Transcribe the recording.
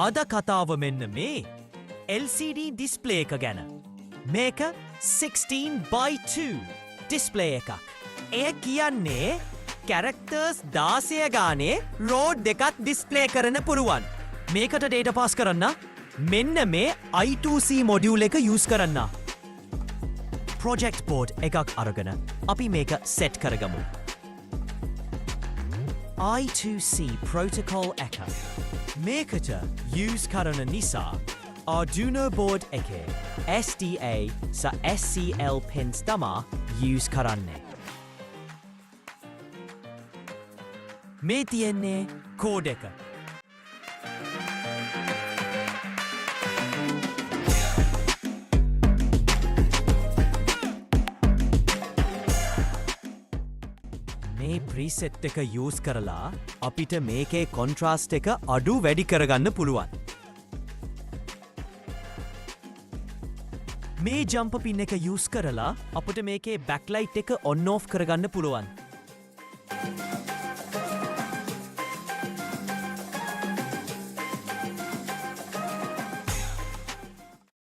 අද කතාව මෙන්න මේ LCD ඩිස්ප්ලේ එක ගැන. මේක 16x2 ඩිස්ප්ලේ එකක්. එය කියන්නේ කැරක්ටර්ස් 16 ගානේ රෝඩ් දෙකක් ඩිස්ප්ලේ කරන්න පුරුවන්. මේකට ඩේට පාස් කරන්න මෙන්න මේ I2C මොඩියුල් එක යූස් කරන්න. ප්‍රොජෙක්ට් බෝඩ් එකක් අරගෙන අපි මේක සෙට් කරගමු. I2C protocol එක මේකට යූස් කරන නිසා Arduino board එකේ SDA සහ SCL pins තමා යූස් කරන්නේ. මේ තියෙන්නේ කෝඩ් එක. මේ ප්‍රීසෙට් එක යූස් කරලා අපිට මේකේ කොන්ට්‍රාස්ට් එක අඩු වැඩි කරගන්න පුළුවන්. මේ ජම්ප පින් එක යූස් කරලා අපට මේකේ බැක්ලයිට් එක ඔන් ඕෆ් කරගන්න පුළුවන්.